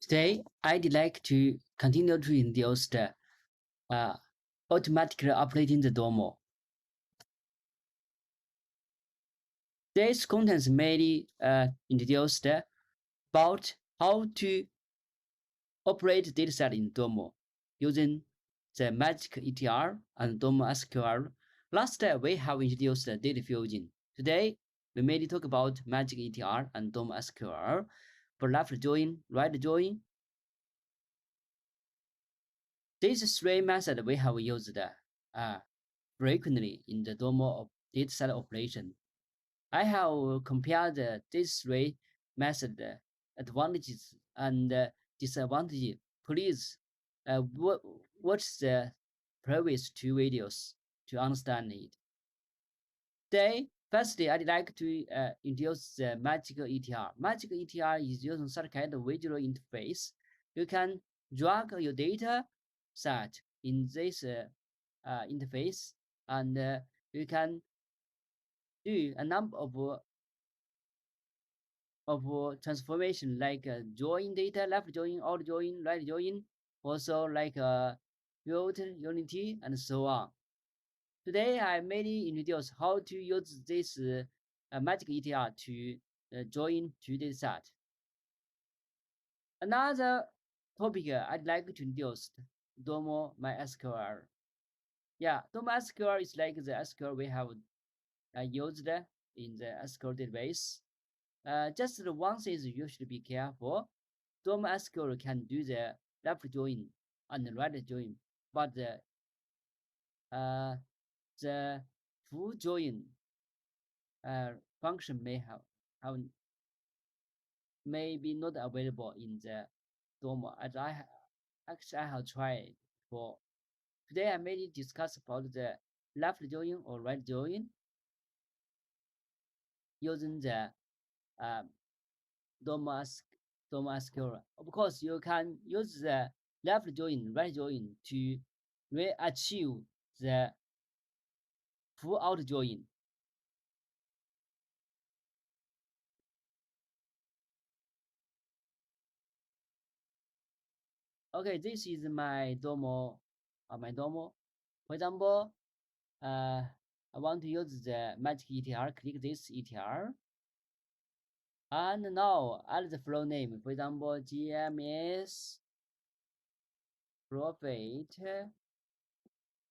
Today, I'd like to continue to introduce the automatically updating the Domo. Today's contents mainly introduced about how to operate dataset in Domo using the MagicETL and Domo SQL. Last time we have introduced the DataFusion. Today, we mainly talk about MagicETL and Domo SQL for left join, right join. These three methods we have used frequently in the Domo dataset operation. I have compared these three methods advantages and disadvantages. Please watch the previous two videos to understand it. Today, firstly, I'd like to introduce the MagicETL. MagicETL is using such kind of visual interface. You can drag your data set in this interface, and you can do a number of transformation like join data, left join, out join, right join, also like build unity and so on. Today I mainly introduce how to use this MagicETL to join to the set. Another topic I'd like to introduce Domo MySQL. Yeah, Domo SQL is like the SQL we have used in the SQL database. Just the one thing you should be careful. Domo SQL can do the left join and the right join, but the full join function may be not available in the Domo. As I have tried for. Today I mainly discuss about the left join or right join using the Domo SQL. Of course, you can use the left join, right join to achieve the full out join. Okay, this is my Domo. For example, I want to use the MagicETL. Click this ETL. And now add the flow name. For example, GMS profit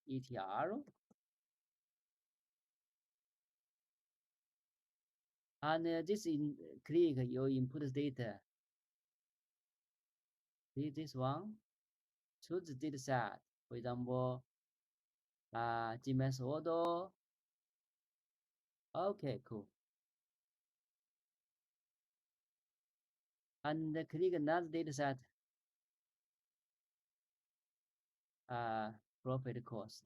ETL. And click your input data. Click this one. Choose the dataset. For example, GMS order. Okay, cool. And click another dataset. Profit cost.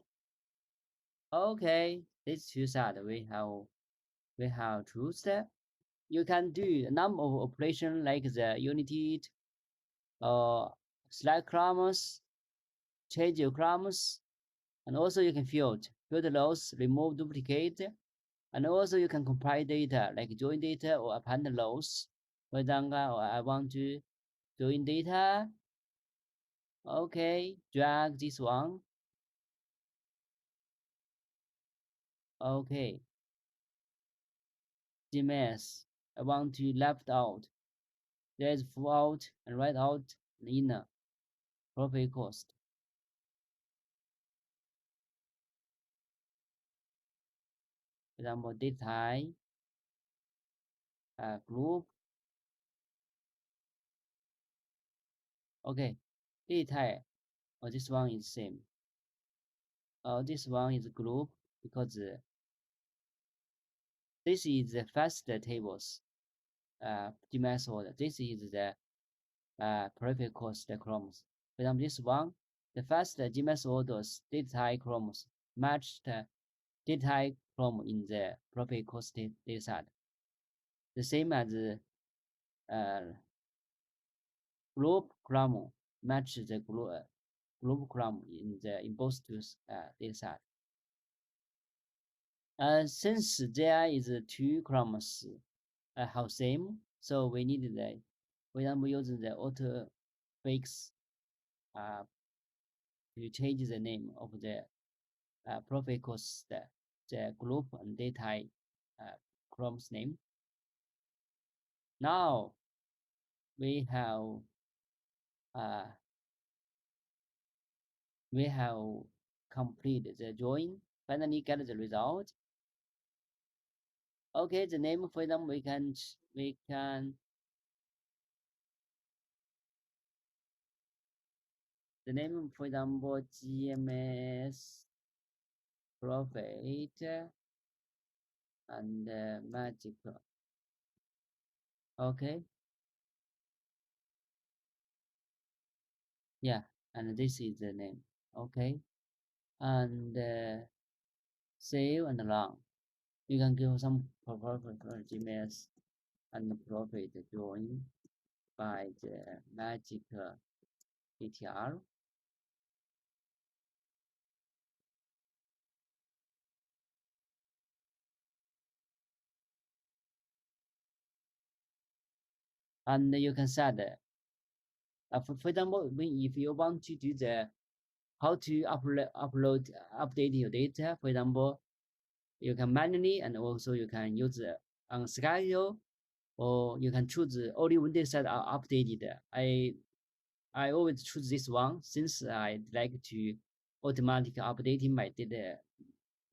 Okay, these two sets we have chosen. You can do a number of operations like the unity, select columns, change your columns, and also you can field rows, remove duplicate, and also you can compile data like join data or append rows. For example, I want to join data. Okay, drag this one. Okay. GMS. I want to left out. There's full out and right out and inner. Profit cost. For example, data type, group. Okay, data type. This one is same. This one is group because this is the first tables. GMS order. This is the profit cost columns. For example, this one, the first GMS orders data type columns matched data type column in the profit cost data set. The same as group column match the group column in both data set. Since there is two columns have same, so we need the, for example, using the auto fix you change the name of the profile course, the group and data columns name. Now we have uh, completed the join. Finally, get the result. Okay, the name for them we can the name, for example, GMS profit and magic. Okay, yeah, and this is the name. Okay, and save and run. You can give some purpose for GMS and profit join by the magic ETL. And you can set for example, if you want to do the how to update your data, for example, you can manually, and also you can use on schedule, or you can choose only when data set are updated. I always choose this one since I like to automatically updating my data,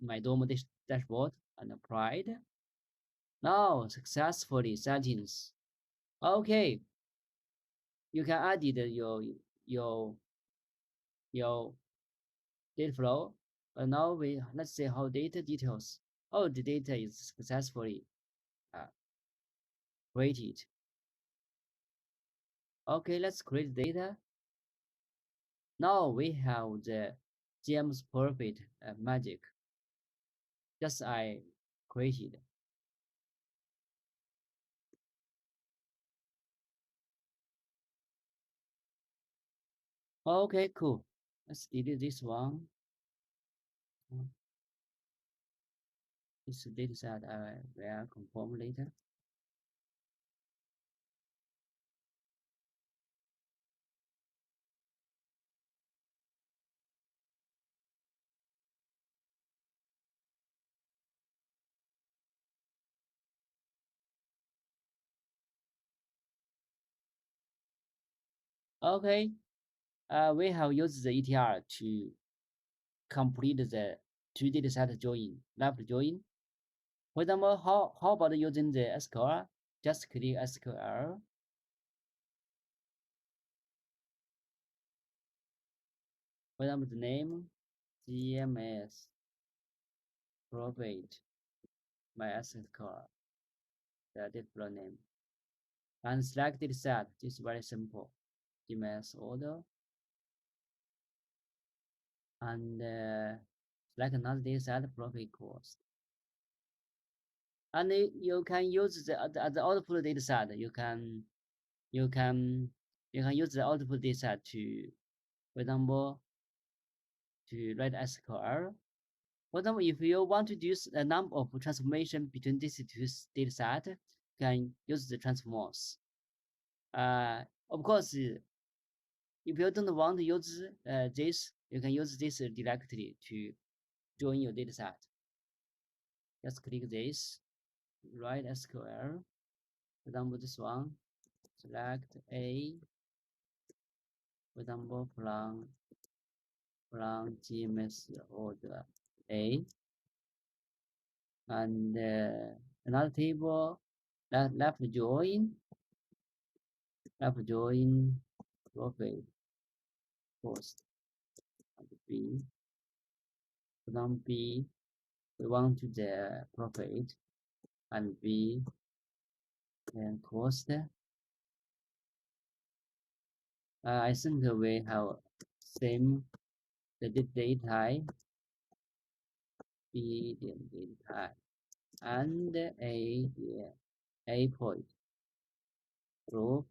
my Domo dashboard and applied. Now successfully settings. Okay, you can add your your data flow. And now let's see how data details. Oh, the data is successfully uh, created. Okay, let's create data. Now we have the GM's perfect magic. Just I created. Okay, cool. Let's delete this one. This data set I will confirm later. Okay, we have used the ETL to complete the two data set join, left join. For example, how about using the SQL? Just click SQL. For example, the name GMS profit MySQL, the data name, and select data set. This is very simple. GMS order, and select another data set profit cost. And you can use the output data set. You can use the output data set to, for example, to write SQL. For example, if you want to use a number of transformation between these two data set, you can use the transforms. Of course, if you don't want to use this, you can use this directly to join your data set. Just click this, write SQL. For example, this one, select A, for example, from GMS order A, and another table, left join profit cost, and B, from B, we want the profit, and B, and cost. I think we have same the date type, B date type, and A point group,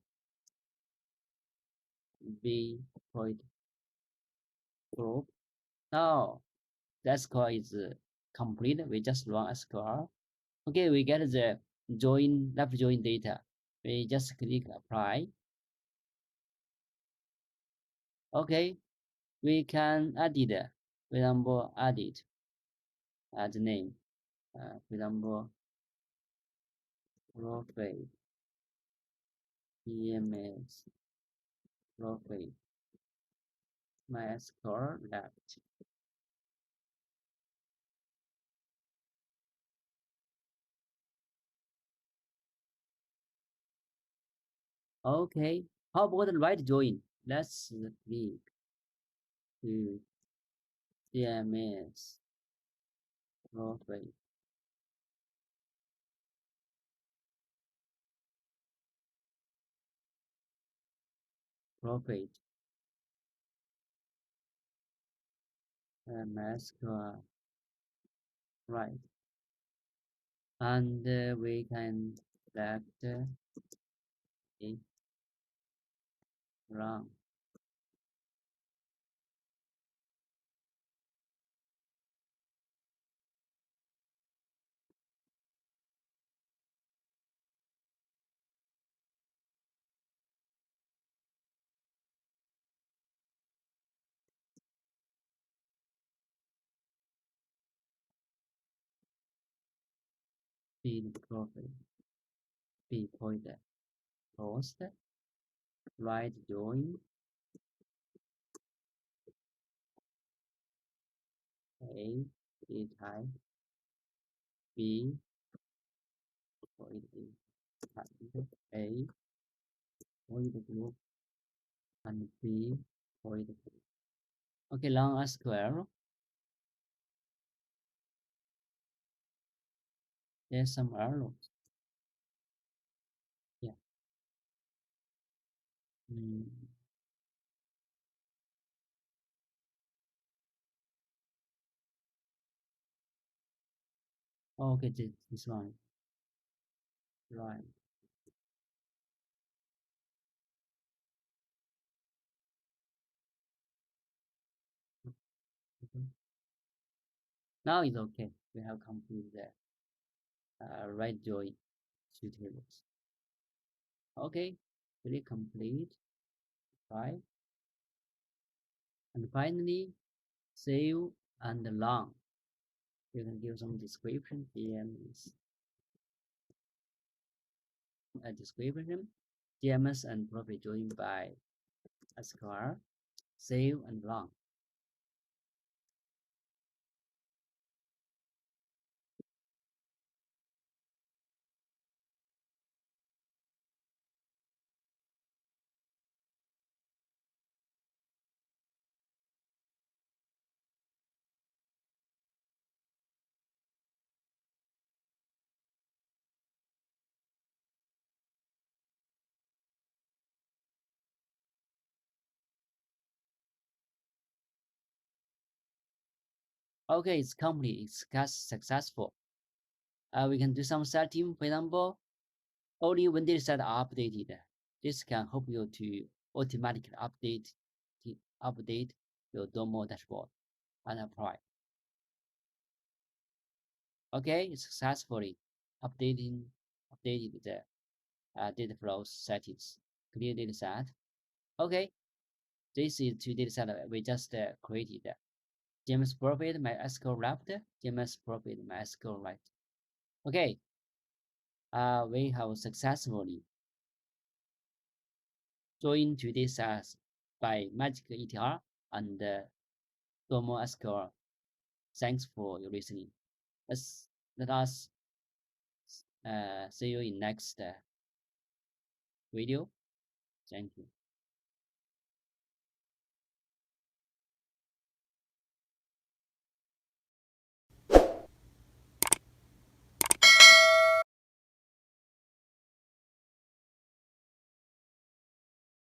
B point group. Now the SQL is complete. We just run SQL. Okay, we get the left join data. We just click apply. Okay, we can edit, for example, edit the name, for example, profile, EMS, profile, MySQL left. Okay, how about the right join? Let's click to CMS profile. Profit, MySQL, right, and we can select a run. Feed profit, feed pointer, post, right join, A, A type, B, point type, A, point group, and B, point group. Okay, long SQL. There's some errors. Yeah. Mm. Okay, this one. Right. Okay. Now it's okay. We have completed the right join two tables. Okay, click complete. Right. And finally, save and run. You can give some description. DMS a description. DMS and profit joined by SQL. Save and run. Okay, it's complete. It's successful. We can do some setting. For example, only when dataset are updated. This can help you to automatically update your Domo dashboard and apply. Okay, it's successfully updated the data flow settings. Clear dataset. Okay, this is two dataset we just created. James profit MySQL left, James profit MySQL right. Okay, we have successfully joined two datasets by MagicETL and Domo SQL. Thanks for your listening. Let us see you in next video. Thank you.